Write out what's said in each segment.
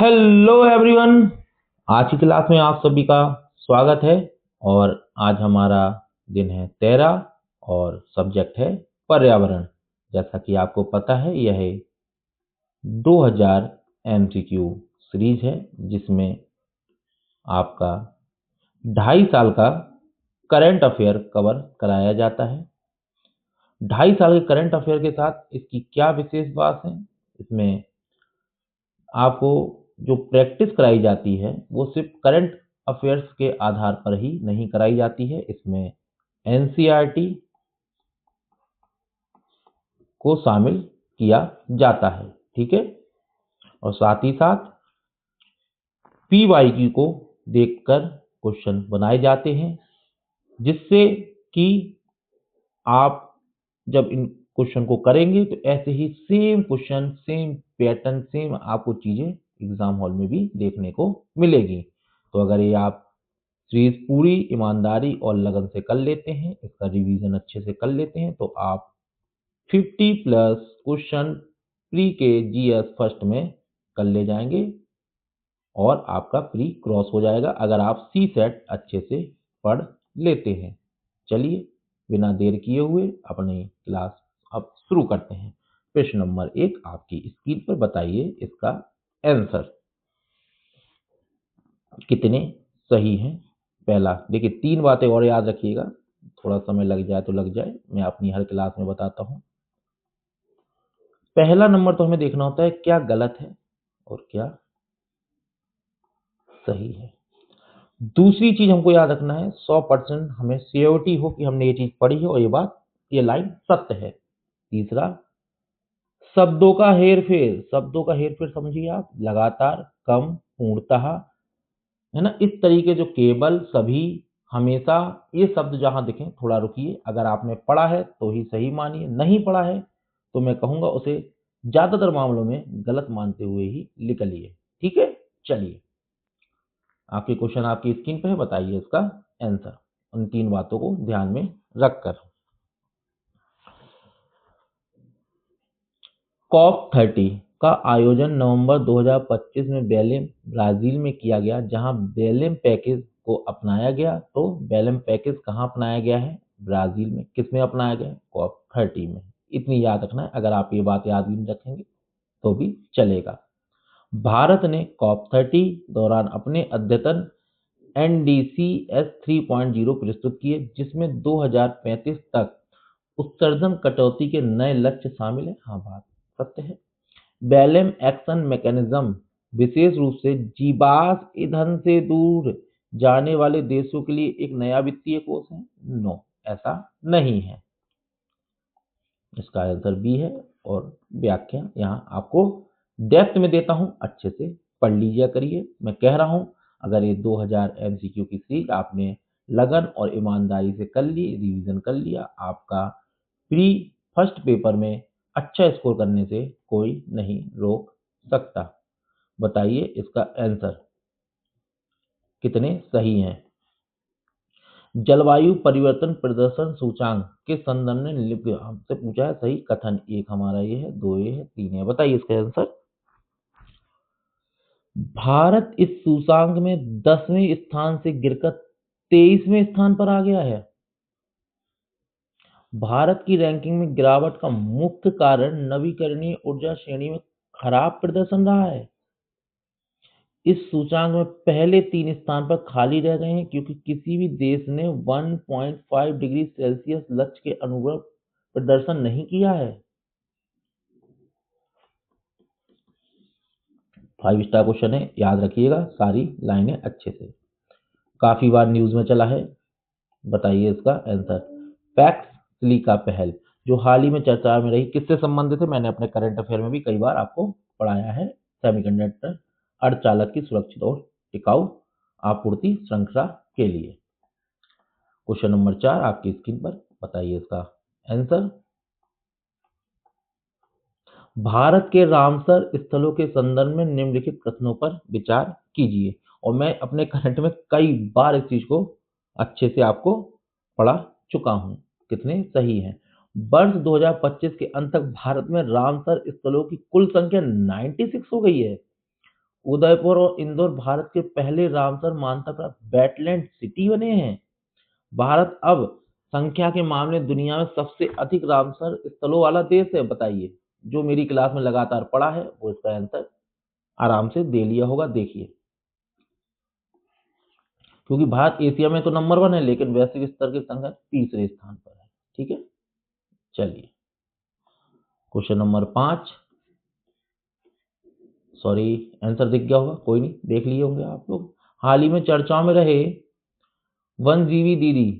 Hello everyone. आज की class में आप सभी का स्वागत है। और आज हमारा दिन है 13 और सब्जेक्ट है पर्यावरण। जैसा कि आपको पता है यह 2000 MCQ सीरीज है जिसमें आपका 2.5 साल का करंट अफेयर कवर कराया जाता है। 2.5 साल के करंट अफेयर के साथ इसकी क्या विशेष बात है, इसमें आपको जो प्रैक्टिस कराई जाती है वो सिर्फ करंट अफेयर्स के आधार पर ही नहीं कराई जाती है। इसमें एनसीईआरटी को शामिल किया जाता है, ठीक है। और साथ ही साथ पीवाईक्यू को देखकर क्वेश्चन बनाए जाते हैं, जिससे कि आप जब इन क्वेश्चन को करेंगे तो ऐसे ही same question, same pattern, same आपको चीजें एग्जाम हॉल में भी देखने को मिलेगी। तो अगर ये आप सीरीज पूरी ईमानदारी और लगन से कर लेते हैं, इसका रिवीजन अच्छे से कर लेते हैं, तो आप 50+ क्वेश्चन प्री के जीएस फर्स्ट में कर ले जाएंगे और आपका प्री क्रॉस हो जाएगा अगर आप सी सेट अच्छे से पढ़ लेते हैं। चलिए बिना देर किए हुए अपनी क्लास अब शुरू करते हैं। प्रश्न नंबर 1 आपकी स्क्रीन पर बताइए इसका आंसर कितने सही हैं। पहला देखिए, 3 बातें और याद रखिएगा, थोड़ा समय लग जाए तो लग जाए, मैं अपनी हर क्लास में बताता हूं। पहला नंबर तो हमें देखना होता है क्या गलत है और क्या सही है। दूसरी चीज हमको याद रखना है 100% हमें श्योरिटी हो कि हमने ये चीज पढ़ी है और ये लाइन सत्य है। तीसरा, शब्दों का हेरफेर समझिए आप, लगातार, कम, पूर्णतः, है ना, इस तरीके जो केवल, सभी, हमेशा, ये शब्द जहां दिखें थोड़ा रुकिए। अगर आपने पढ़ा है तो ही सही मानिए, नहीं पढ़ा है तो मैं कहूंगा उसे ज्यादातर मामलों में गलत मानते हुए ही लिख लिए, ठीक है। चलिए, आपके क्वेश्चन आपकी स्क्रीन पे है, बताइए इसका आंसर उन 3 बातों को ध्यान में रखकर। कॉप 30 का आयोजन नवंबर 2025 में बेलेम, ब्राजील में किया गया, जहां बेलेम पैकेज को अपनाया गया। तो बेलेम पैकेज कहां अपनाया गया है? ब्राजील में। किसमें अपनाया गया? कॉप 30 में। इतनी याद रखना है, अगर आप ये बात याद भी नहीं रखेंगे तो भी चलेगा। भारत ने कॉप 30 दौरान अपने अद्यतन NDCS 3.0 प्रस्तुत किए, जिसमें 2035 तक उत्सर्जन कटौती के नए लक्ष्य शामिल है। हाँ, बात सत्य है। बेलेम एक्शन मैकेनिज्म विशेष रूप से जीवाश्म ईंधन से दूर जाने वाले देशों के लिए एक नया वित्तीय कोष है? नो, ऐसा नहीं है। इसका आंसर बी है। और व्याख्या यहाँ आपको डेप्थ में देता हूं, अच्छे से पढ़ लीजिए करिए। मैं कह रहा हूं अगर ये 2000 MCQ की सीरीज आपने लगन और ईमानदारी से कर ली, रिवीजन कर लिया, आपका प्री फर्स्ट पेपर में अच्छा स्कोर करने से कोई नहीं रोक सकता। बताइए इसका आंसर कितने सही हैं। जलवायु परिवर्तन प्रदर्शन सूचांक के संदर्भ में हमसे पूछा है सही कथन। एक हमारा ये है, 2 ये है, 3 है। बताइए इसका आंसर। भारत इस सूचांक में 10वें स्थान से गिरकर 23वें स्थान पर आ गया है। भारत की रैंकिंग में गिरावट का मुख्य कारण नवीकरणीय ऊर्जा श्रेणी में खराब प्रदर्शन रहा है। इस सूचांक में पहले 3 स्थान पर खाली रह गए हैं क्योंकि किसी भी देश ने 1.5 डिग्री सेल्सियस लक्ष्य के अनुरूप प्रदर्शन नहीं किया है। 5 स्टार क्वेश्चन है, याद रखिएगा सारी लाइनें अच्छे से, काफी बार न्यूज में चला है। बताइए इसका आंसर। पैक्स सिलिका पहल जो हाल ही में चर्चा में रही, किससे संबंधित है? मैंने अपने करंट अफेयर में भी कई बार आपको पढ़ाया है। सेमीकंडक्टर अर्धचालक की सुरक्षित और टिकाऊ आपूर्ति श्रृंखला के लिए। क्वेश्चन नंबर 4 आपकी स्क्रीन पर, बताइए इसका आंसर। भारत के रामसर स्थलों के संदर्भ में निम्नलिखित कथनों पर विचार कीजिए। और मैं अपने करंट में कई बार इस चीज को अच्छे से आपको पढ़ा चुका हूं। कितने सही हैं। वर्ष 2025 के अंत तक भारत में रामसर स्थलों की कुल संख्या 96 हो गई है उदयपुर और इंदौर भारत के पहले रामसर मान्यता प्राप्त वेटलैंड सिटी बने हैं। भारत अब संख्या के मामले में दुनिया में सबसे अधिक रामसर स्थलों वाला देश है। बताइए, जो मेरी क्लास में लगातार पढ़ा है वो इसका आंसर आराम से दे लिया होगा। देखिए, क्योंकि भारत एशिया में तो नंबर 1 है, लेकिन वैश्विक स्तर के संख्या तीसरे स्थान पर है। ठीक है, चलिए क्वेश्चन नंबर 5। सॉरी, आंसर दिख गया होगा, कोई नहीं, देख लिए होंगे आप लोग। हाल ही में चर्चाओं में रहे वन जीवी दीदी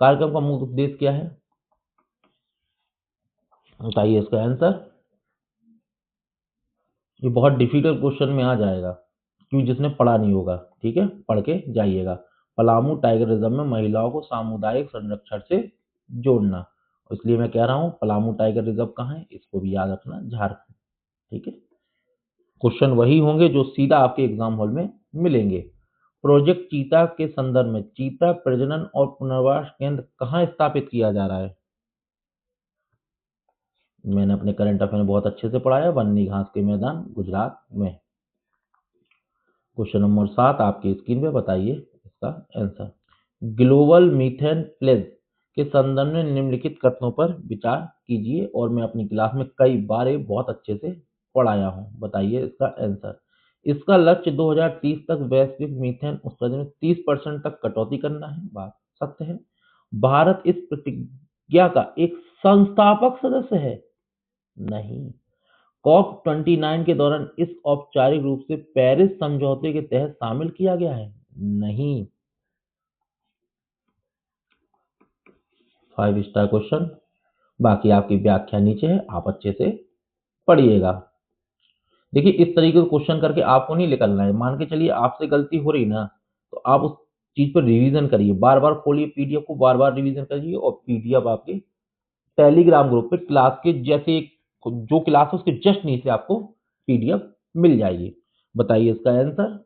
कार्यक्रम का मुख्य उद्देश्य क्या है? बताइए इसका आंसर। ये बहुत डिफिकल्ट क्वेश्चन में आ जाएगा, क्योंकि जिसने पढ़ा नहीं होगा। ठीक है, पढ़ के जाइएगा। पलामू टाइगर रिजर्व में महिलाओं को सामुदायिक संरक्षण से जोड़ना। इसलिए मैं कह रहा हूँ पलामू टाइगर रिजर्व कहाँ है, इसको भी याद रखना, झारखंड। ठीक है, क्वेश्चन वही होंगे जो सीधा आपके एग्जाम हॉल में मिलेंगे। प्रोजेक्ट चीता के संदर्भ में चीता प्रजनन और पुनर्वास केंद्र कहाँ स्थापित किया जा रहा है? मैंने अपने करंट अफेयर में बहुत अच्छे से पढ़ाया, बन्नी घास के मैदान, गुजरात में। क्वेश्चन नंबर 7 आपकी स्क्रीन पे, बताइए इसका आंसर। ग्लोबल मीथेन प्लेज के संदर्भ में निम्नलिखित कथनों पर विचार कीजिए, और मैं अपनी क्लास में कई बार ये बहुत अच्छे से पढ़ाया हूँ। बताइए इसका आंसर। इसका लक्ष्य 2030 तक वैश्विक मीथेन उत्सर्जन में 30% तक कटौती करना है। बात सत्य है। भारत इस प्रतिज्ञा का एक संस्थापक सदस्य है? नहीं। COP29 के दौरान इस औपचारिक रूप से पेरिस समझौते के तहत शामिल किया गया है? नहीं। 5 स्टार क्वेश्चन। बाकी आपकी व्याख्या नीचे है, आप अच्छे से पढ़िएगा। देखिए, इस तरीके से क्वेश्चन करके आपको नहीं निकलना है। मान के चलिए आपसे गलती हो रही ना, तो आप उस चीज पर रिवीजन करिए, बार बार खोलिए पीडीएफ को, बार बार रिवीजन करिए, और पीडीएफ आपके टेलीग्राम ग्रुप पे क्लास के जैसे जो क्लास है उसके जस्ट नीचे आपको पीडीएफ मिल जाएगी। बताइए इसका आंसर।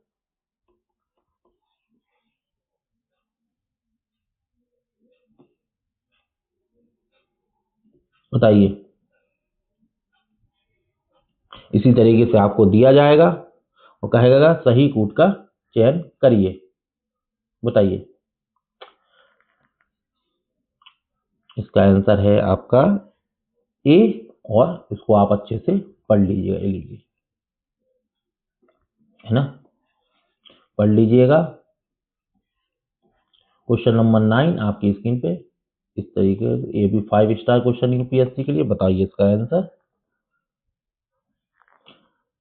बताइए, इसी तरीके से आपको दिया जाएगा और कहेगा सही कूट का चयन करिए। बताइए, इसका आंसर है आपका ए, और इसको आप अच्छे से पढ़ लीजिएगा, लीजिए, है ना, पढ़ लीजिएगा। क्वेश्चन नंबर 9 आपकी स्क्रीन पे, इस तरीके से ये भी 5 स्टार क्वेश्चन यूपीएससी के लिए। बताइए इसका आंसर।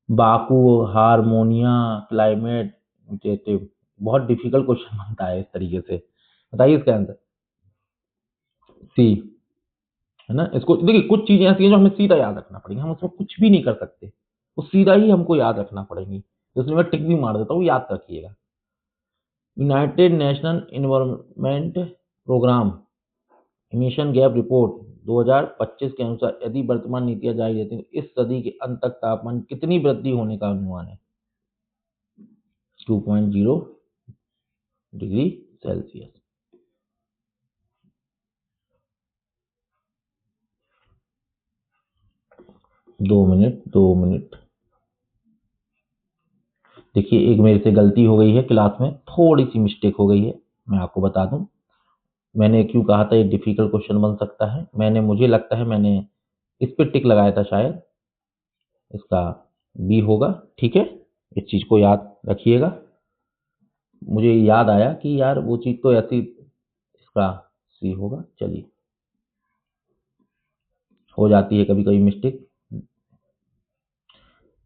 बाकू, हारमोनिया, क्लाइमेट इंटेटिव, बहुत डिफिकल्ट क्वेश्चन बनता है इस तरीके से। बताइए इसका आंसर। सी, है ना। इसको देखिए, कुछ चीजें ऐसी हैं जो हमें सीधा याद रखना पड़ेगी, हम उसमें कुछ भी नहीं कर सकते, वो सीधा ही हमको याद रखना पड़ेगी। तो इसमें मैं टिक भी मार देता हूँ, याद रखिएगा। United National environment program emission gap report 2025 के अनुसार यदि वर्तमान नीतियां जारी रहती हैं तो इस सदी के अंत तक तापमान कितनी वृद्धि होने का अनुमान है? 2.0 डिग्री सेल्सियस। 2 minute, 2 minute. देखिए, एक मेरे से गलती हो गई है, क्लास में थोड़ी सी मिस्टेक हो गई है, मैं आपको बता दूं। मैंने क्यों कहा था ये डिफिकल्ट क्वेश्चन बन सकता है, मुझे लगता है मैंने इस पे टिक लगाया था, शायद इसका बी होगा। ठीक है, इस चीज को याद रखिएगा। मुझे याद आया कि यार वो चीज तो ऐसी, इसका सी होगा। चलिए, हो जाती है कभी कभी मिस्टेक।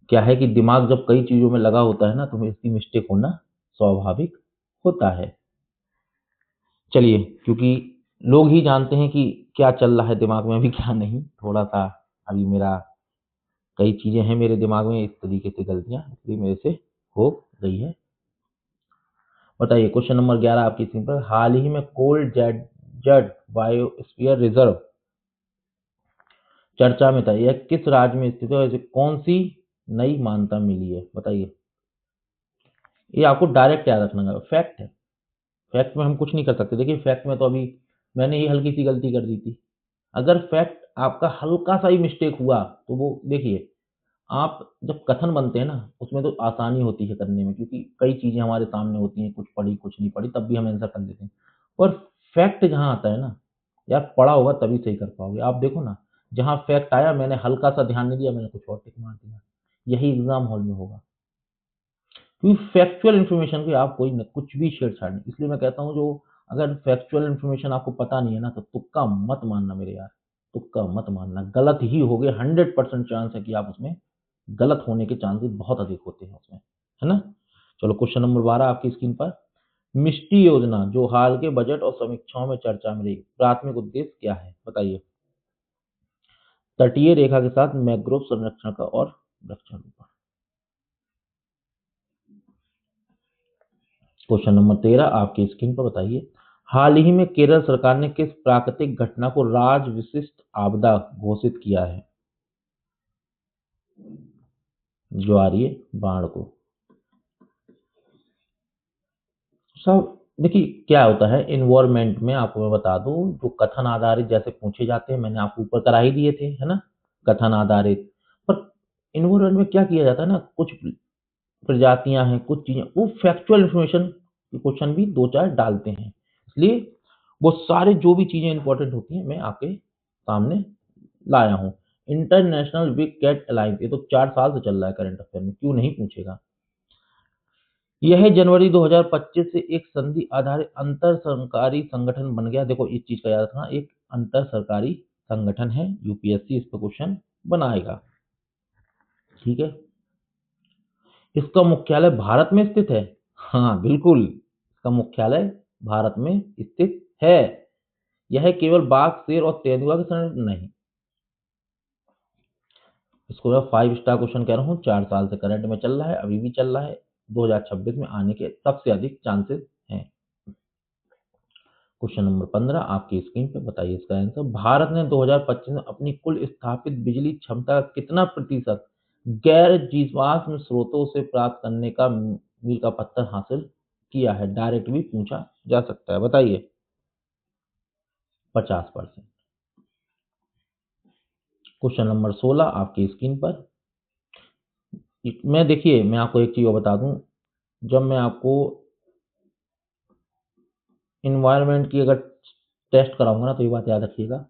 क्या है कि दिमाग जब कई चीजों में लगा होता है ना, तो इसकी मिस्टेक होना स्वाभाविक होता है। चलिए, क्योंकि लोग ही जानते हैं कि क्या चल रहा है दिमाग में अभी, क्या नहीं। थोड़ा सा अभी मेरा कई चीजें हैं मेरे दिमाग में, इस तरीके से गलतियां इसलिए मेरे से हो गई है। बताइए क्वेश्चन नंबर 11 आपकी स्क्रीन पर। हाल ही में कोल्ड जेट बायोस्फीयर रिजर्व चर्चा में था, यह किस राज्य में स्थित है, ऐसे कौन सी नई मान्यता मिली है? बताइए। ये आपको डायरेक्ट याद रखना है, फैक्ट है। फैक्ट में हम कुछ नहीं कर सकते। देखिए, फैक्ट में तो अभी मैंने ये हल्की सी गलती कर दी थी। अगर फैक्ट आपका हल्का सा ही मिस्टेक हुआ तो वो देखिए, आप जब कथन बनते हैं ना, उसमें तो आसानी होती है करने में, क्योंकि कई चीज़ें हमारे सामने होती हैं, कुछ पढ़ी, कुछ नहीं पढ़ी, तब भी हम आंसर कर देते हैं। और फैक्ट जहाँ आता है ना, यार पढ़ा होगा तभी सही कर पाओगे। आप देखो ना, जहाँ फैक्ट आया मैंने हल्का-सा ध्यान नहीं दिया, मैंने कुछ और टिक मार दिया। यही एग्ज़ाम हॉल में होगा। क्योंकि फैक्चुअल इन्फॉर्मेशन की आप कोई न कुछ भी छेड़छाड़ नहीं। इसलिए मैं कहता हूँ, जो अगर फैक्चुअल इन्फॉर्मेशन आपको पता नहीं है ना, तो तुक्का मत मारना मेरे यार, तुक्का मत मारना। गलत ही होगे, 100% चांस है कि आप उसमें गलत होने के चांसेस बहुत अधिक होते हैं उसमें, है ना? चलो क्वेश्चन नंबर 12 आपकी स्क्रीन पर। मिष्टी योजना जो हाल के बजट और समीक्षाओं में चर्चा में रही, प्राथमिक उद्देश्य क्या है? बताइए। तटीय रेखा के साथ मैंग्रोव संरक्षण का और वृक्षारोपण। क्वेश्चन नंबर 13 आपकी स्क्रीन पर बताइए। हाल ही में केरल सरकार ने किस प्राकृतिक घटना को राज्य विशिष्ट आपदा घोषित किया है? जो आ रही है बाढ़ को। सब देखिए क्या होता है एनवायरनमेंट में, आपको मैं बता दूं, जो कथन आधारित जैसे पूछे जाते हैं, मैंने आपको ऊपर करा ही दिए थे, है ना? कथन आधारित। पर एनवायरनमेंट में क्या किया जाता है ना, कुछ प्रजातियां हैं, कुछ चीजें, वो फैक्चुअल इंफॉर्मेशन के क्वेश्चन भी दो चार डालते हैं। इसलिए वो सारे जो भी चीजें इंपॉर्टेंट होती हैं मैं आपके सामने लाया हूँ। इंटरनेशनल बिग कैट अलायंस, ये तो 4 साल से चल रहा है करंट अफेयर में, क्यों नहीं पूछेगा। यह जनवरी 2025 से एक संधि आधारित अंतर सरकारी संगठन बन गया। देखो इस चीज का याद रखना, एक अंतर सरकारी संगठन है, यूपीएससी इस पर क्वेश्चन बनाएगा। ठीक है। इसका मुख्यालय भारत में स्थित है। हाँ बिल्कुल, इसका मुख्यालय भारत में स्थित है। यह केवल बाघ, शेर और तेंदुआ के संरक्षण नहीं। इसको मैं 5 स्टार क्वेश्चन कह रहा हूँ, 4 साल से करंट में चल रहा है, अभी भी चल रहा है, 2026 में आने के सबसे अधिक चांसेस हैं। क्वेश्चन नंबर 15 आपकी स्क्रीन पे बताइए इसका आंसर। भारत ने 2025 में अपनी कुल स्थापित बिजली क्षमता का कितना प्रतिशत गैर जीवाश्म स्रोतों से प्राप्त करने का मील का पत्थर हासिल किया है? डायरेक्ट भी पूछा जा सकता है, बताइए। 50%। क्वेश्चन नंबर 16 आपकी स्क्रीन पर। मैं देखिए मैं आपको एक चीज और बता दूं, जब मैं आपको इन्वायरमेंट की अगर टेस्ट कराऊंगा ना, तो ये बात याद रखिएगा,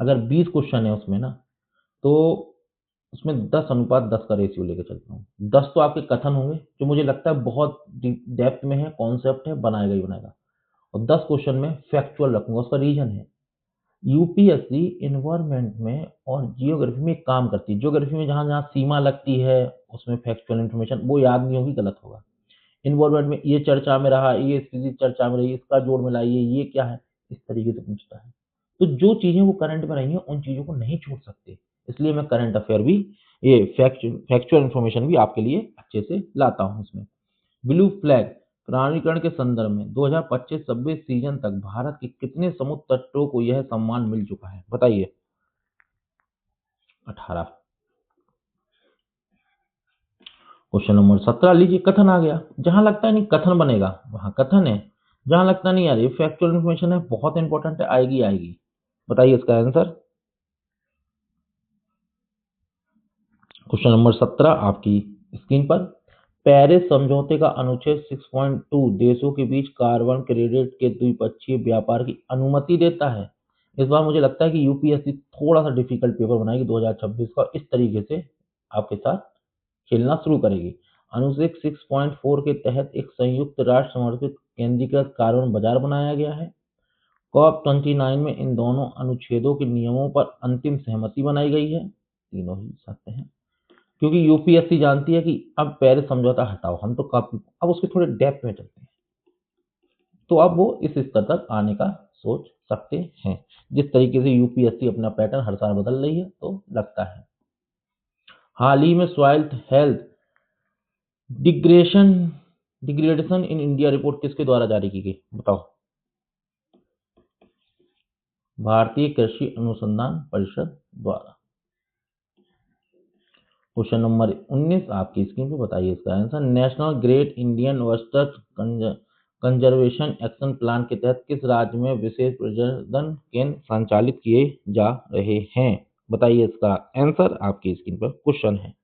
अगर 20 क्वेश्चन है उसमें ना, तो उसमें 10:10 का रेशियो लेके चलता हूँ। 10 तो आपके कथन होंगे, जो मुझे लगता है बहुत डेप्थ में है, कॉन्सेप्ट है, बनाएगा ही बनाएगा। और 10 क्वेश्चन में फैक्चुअल रखूंगा। उसका रीजन है, यूपीएससी इन्वायरमेंट में और जियोग्राफी में एक काम करती है। जियोग्राफी में जहां जहां सीमा लगती है, उसमें फैक्चुअल इन्फॉर्मेशन वो याद नहीं होगी, गलत होगा। इन्वायरमेंट में ये चर्चा में रहा, ये स्थिति चर्चा में रही, इसका जोड़ मिलाइए, ये क्या है, इस तरीके से पूछता है। तो जो चीजें वो करंट में रही हैं, उन चीजों को नहीं छोड़ सकते। इसलिए मैं करंट अफेयर भी, ये फैक्चुअल इन्फॉर्मेशन भी आपके लिए अच्छे से लाता हूँ इसमें। ब्लू फ्लैग प्राधिकरण के संदर्भ में 2025-26 सीजन तक भारत के कितने समुद्र तटों को यह सम्मान मिल चुका है? बताइए। 18। क्वेश्चन नंबर 17 लीजिए, कथन आ गया। जहां लगता है नहीं कथन बनेगा वहां कथन है, जहां लगता नहीं यार ये फैक्चुअल इन्फॉर्मेशन है, बहुत इंपॉर्टेंट है, आएगी आएगी। बताइए इसका आंसर। क्वेश्चन नंबर 17 आपकी स्क्रीन पर। पेरिस समझौते का अनुच्छेद 6.2 देशों के बीच कार्बन क्रेडिट के द्विपक्षीय व्यापार की अनुमति देता है। इस बार मुझे लगता है कि यूपीएससी थोड़ा सा डिफिकल्ट पेपर बनाएगी 2026 का, इस तरीके से आपके साथ खेलना शुरू करेगी। अनुच्छेद 6.4 के तहत एक संयुक्त राष्ट्र समर्थित केंद्रीकृत कार्बन बाजार बनाया गया है। कॉप 29 में इन दोनों अनुच्छेदों के नियमों पर अंतिम सहमति बनाई गई है। तीनों ही साथ हैं, क्योंकि यूपीएससी जानती है कि अब पेरिस समझौता हटाओ, हम तो काफी, अब उसके थोड़े डेप्थ में चलते हैं, तो अब वो इस स्तर तक आने का सोच सकते हैं। जिस तरीके से यूपीएससी अपना पैटर्न हर साल बदल रही है, तो लगता है। हाल ही में soil health digression degradation in India report किसके द्वारा जारी की गई? बताओ। भारतीय कृषि अनुसंधान परिषद द्वारा। क्वेश्चन नंबर 19 आपकी स्क्रीन पे बताइए इसका answer. National great Indian western conservation action plan के तहत किस राज्य में विशेष प्रजनन केंद्र संचालित किए जा रहे हैं? बताइए इसका आंसर, आपकी स्क्रीन पर क्वेश्चन है।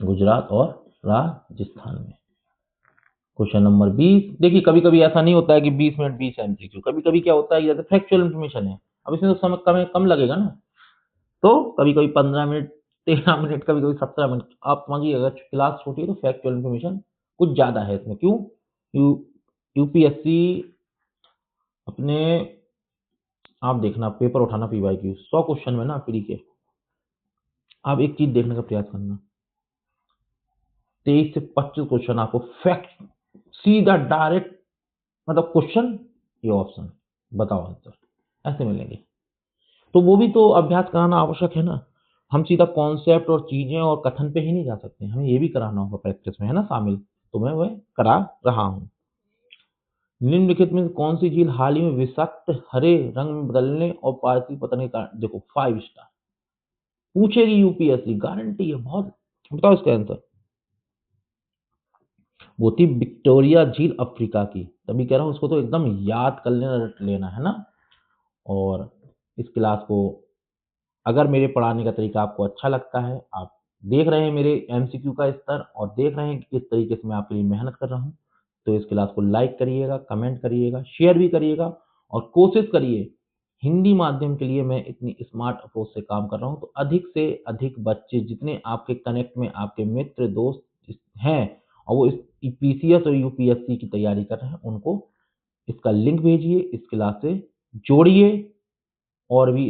गुजरात और राजस्थान में। क्वेश्चन नंबर 20, देखिए कभी कभी ऐसा नहीं होता है कि 20 मिनट 20 एमसीक्यू, कभी कभी क्या होता है कि जैसे फैक्चुअल इन्फॉर्मेशन है, अब इसमें तो समय कम लगेगा ना, तो कभी कभी 15 मिनट, 13 मिनट, कभी कभी 17 मिनट, आप समझिए अगर क्लास छोटी है तो फैक्चुअल इन्फॉर्मेशन कुछ ज्यादा है इसमें। क्यों? यू यूपीएससी अपने, आप देखना पेपर उठाना पीवाईक्यू 100 क्वेश्चन में ना फ्री के, आप एक चीज देखने का प्रयास करना, 23 से 25 क्वेश्चन आपको फैक्ट, सीधा डायरेक्ट, मतलब क्वेश्चन ये ऑप्शन, बताओ आंसर, ऐसे मिलेंगे। तो वो भी तो अभ्यास कराना आवश्यक है ना, हम सीधा कॉन्सेप्ट और चीजें और कथन पे ही नहीं जा सकते, हमें ये भी कराना होगा प्रैक्टिस में, है ना शामिल, तो मैं वह करा रहा हूँ। निम्नलिखित में कौन सी झील हाल ही में विषाक्त हरे रंग में बदलने और पारसी पतने का, देखो 5 स्टार पूछेगी यूपीएससी, गारंटी है बहुत। बताओ इसका आंसर। वो थी विक्टोरिया झील अफ्रीका की, तभी कह रहा हूँ उसको तो एकदम याद कर लेना, रट लेना, है ना। और इस क्लास को, अगर मेरे पढ़ाने का तरीका आपको अच्छा लगता है, आप देख रहे हैं मेरे एमसीक्यू का स्तर और देख रहे हैं कि किस तरीके से मैं आपके लिए मेहनत कर रहा हूँ, तो इस क्लास को लाइक करिएगा, कमेंट करिएगा, शेयर भी करिएगा, और कोशिश करिए, हिंदी माध्यम के लिए मैं इतनी स्मार्ट अप्रोच से काम कर रहा हूँ, तो अधिक से अधिक बच्चे जितने आपके कनेक्ट में आपके मित्र दोस्त हैं और वो इस पीसीएस और यूपीएससी की तैयारी कर रहे हैं, उनको इसका लिंक भेजिए, इस क्लास से जोड़िए, और भी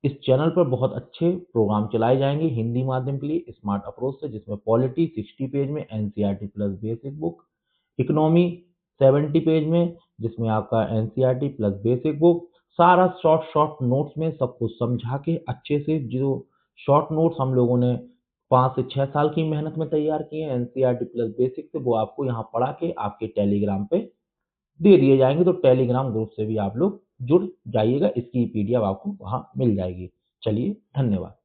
इस चैनल पर बहुत अच्छे प्रोग्राम चलाए जाएंगे हिंदी माध्यम के लिए स्मार्ट अप्रोच से, जिसमें पॉलिटी 60 पेज में NCERT plus basic book, economy 70 page में जिसमें आपका एनसीईआरटी प्लस बेसिक बुक, सारा शॉर्ट शॉर्ट नोट्स में सब कुछ समझा के अच्छे से, जो शॉर्ट नोट्स हम लोगों ने 5 से 6 साल की मेहनत में तैयार किए हैं एनसीईआरटी प्लस बेसिक से, वो आपको यहाँ पढ़ा के आपके टेलीग्राम पे दे दिए जाएंगे, तो टेलीग्राम ग्रुप से भी आप लोग जुड़ जाइएगा, इसकी पीडीएफ आपको वहाँ मिल जाएगी। चलिए, धन्यवाद।